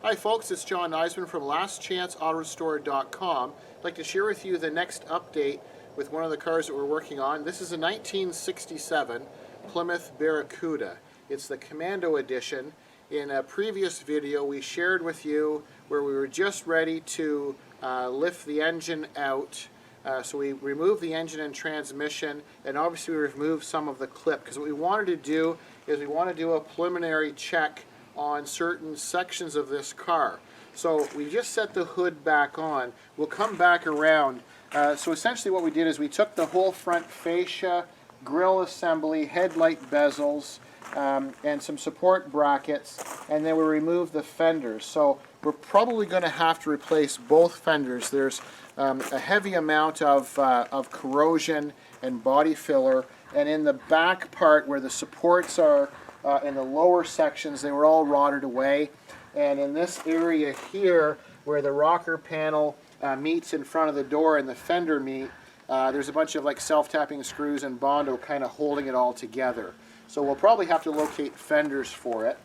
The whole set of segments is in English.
Hi folks, it's John Nizman from lastchanceautorestore.com. I'd like to share with you the next update with one of the cars that we're working on. This is a 1967 Plymouth Barracuda. It's the Commando Edition. In a previous video we shared with you where we were just ready to lift the engine out. So we removed the engine and transmission, and obviously we removed some of the clip, because what we wanted to do is we want to do a preliminary check on certain sections of this car. So we just set the hood back on. We'll come back around. So essentially what we did is we took the whole front fascia, grille assembly, headlight bezels, and some support brackets, and then we removed the fenders. So we're probably going to have to replace both fenders. There's a heavy amount of corrosion and body filler, and in the back part where the supports are in the lower sections, they were all rotted away. And in this area here where the rocker panel meets in front of the door and the fender meet, there's a bunch of like self-tapping screws and Bondo kind of holding it all together. So we'll probably have to locate fenders for it.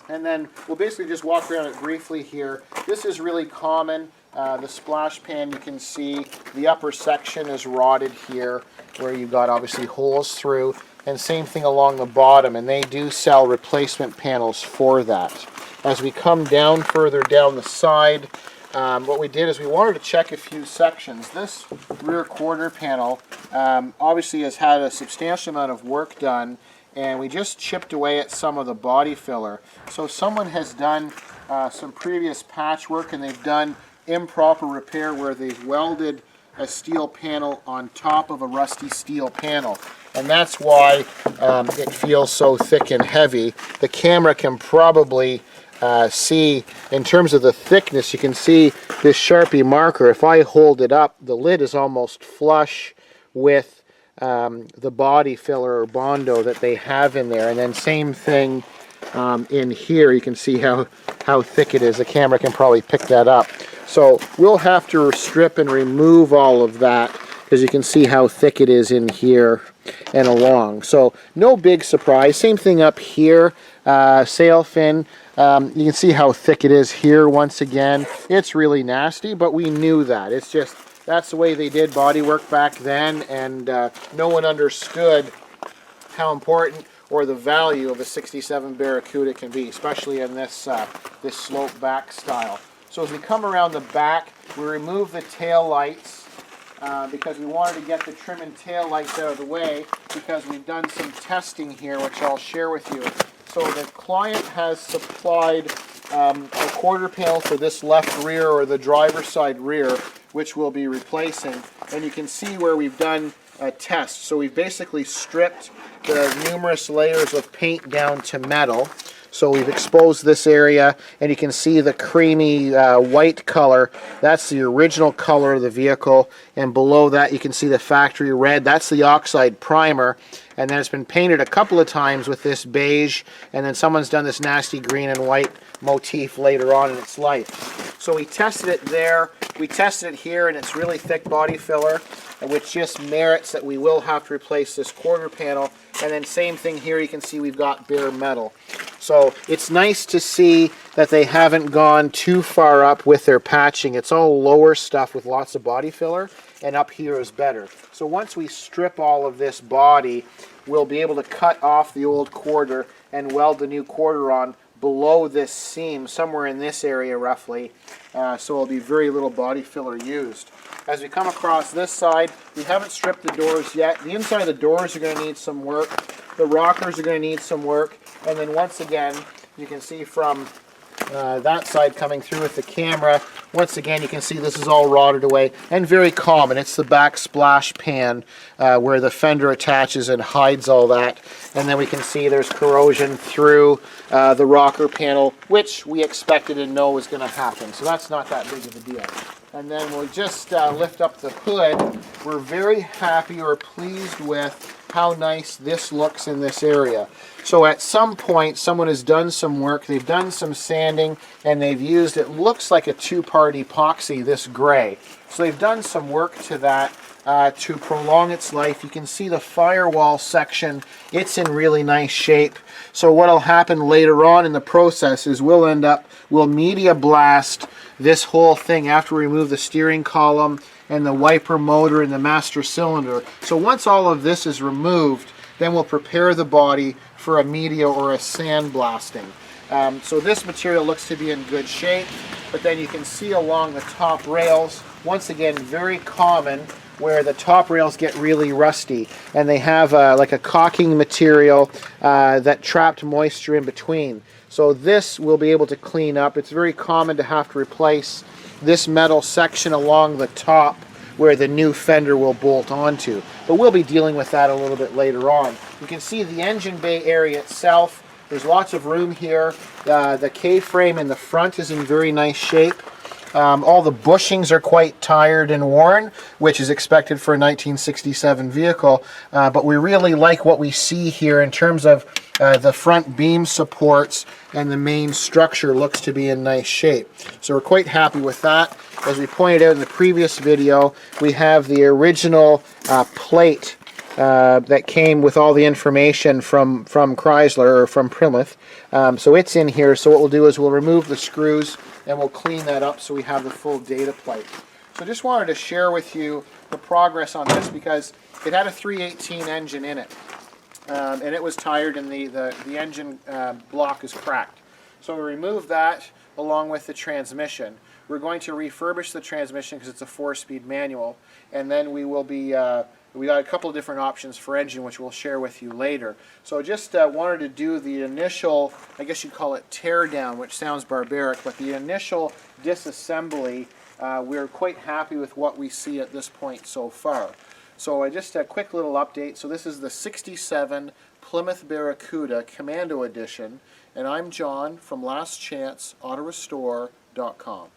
And then we'll basically just walk around it briefly here. This is really common. The splash pan, you can see the upper section is rotted here where you've got obviously holes through, and same thing along the bottom, and they do sell replacement panels for that. As we come down further down the side, what we did is we wanted to check a few sections. This rear quarter panel obviously has had a substantial amount of work done, and we just chipped away at some of the body filler. So someone has done some previous patchwork, and they've done improper repair where they've welded a steel panel on top of a rusty steel panel, and that's why it feels so thick and heavy. The camera can probably see, in terms of the thickness, you can see this Sharpie marker. If I hold it up, the lid is almost flush with the body filler or Bondo that they have in there. And then same thing in here, you can see how thick it is. The camera can probably pick that up. So we'll have to strip and remove all of that, because you can see how thick it is in here and along. So no big surprise. Same thing up here, sail fin. You can see how thick it is here once again. It's really nasty, but we knew that. It's just, that's the way they did body work back then, and no one understood how important or the value of a 67 Barracuda can be, especially in this, this slope back style. So as we come around the back, we remove the tail lights because we wanted to get the trim and tail lights out of the way, because we've done some testing here, which I'll share with you. So the client has supplied a quarter panel for this left rear, or the driver's side rear, which we'll be replacing. And you can see where we've done a test. So we've basically stripped the numerous layers of paint down to metal. So we've exposed this area, and you can see the creamy white color. That's the original color of the vehicle, and below that you can see the factory red. That's the oxide primer, and then it's been painted a couple of times with this beige, and then someone's done this nasty green and white motif later on in its life. So we tested it there, we tested it here, and it's really thick body filler, which just merits that we will have to replace this quarter panel. And then same thing here, you can see we've got bare metal. So it's nice to see that they haven't gone too far up with their patching. It's all lower stuff with lots of body filler, and up here is better. So once we strip all of this body, we'll be able to cut off the old quarter and weld the new quarter on below this seam, somewhere in this area roughly, so there'll be very little body filler used. As we come across this side, we haven't stripped the doors yet. The inside of the doors are going to need some work. The rockers are going to need some work. And then once again, you can see from that side coming through with the camera, once again you can see this is all rotted away and very common. It's the back splash pan where the fender attaches and hides all that. And then we can see there's corrosion through the rocker panel, which we expected and know was going to happen. So that's not that big of a deal. And then we'll just lift up the hood. We're very happy or pleased with how nice this looks in this area. So at some point someone has done some work, they've done some sanding, and they've used, it looks like a two-part epoxy, this gray. So they've done some work to that to prolong its life. You can see the firewall section, it's in really nice shape. So what will happen later on in the process is we'll media blast this whole thing after we remove the steering column and the wiper motor and the master cylinder. So once all of this is removed, then we'll prepare the body for a media or a sandblasting. So this material looks to be in good shape, but then you can see along the top rails, once again, very common, where the top rails get really rusty and they have like a caulking material that trapped moisture in between. So this we'll be able to clean up. It's very common to have to replace this metal section along the top where the new fender will bolt onto. But we'll be dealing with that a little bit later on. You can see the engine bay area itself. There's lots of room here. The K-frame in the front is in very nice shape. All the bushings are quite tired and worn, which is expected for a 1967 vehicle, but we really like what we see here in terms of the front beam supports, and the main structure looks to be in nice shape. So we're quite happy with that. As we pointed out in the previous video, we have the original plate that came with all the information from Chrysler or from Plymouth. So it's in here. So what we'll do is we'll remove the screws and we'll clean that up so we have the full data plate. So just wanted to share with you the progress on this because it had a 318 engine in it, and it was tired, and the engine block is cracked. So we removed that along with the transmission. We're going to refurbish the transmission because it's a 4-speed manual, and then we will be we got a couple of different options for engine, which we'll share with you later. So just wanted to do the initial, I guess you'd call it tear down, which sounds barbaric, but the initial disassembly, we're quite happy with what we see at this point so far. So just a quick little update. So this is the 67 Plymouth Barracuda Commando Edition, and I'm John from lastchanceautorestore.com.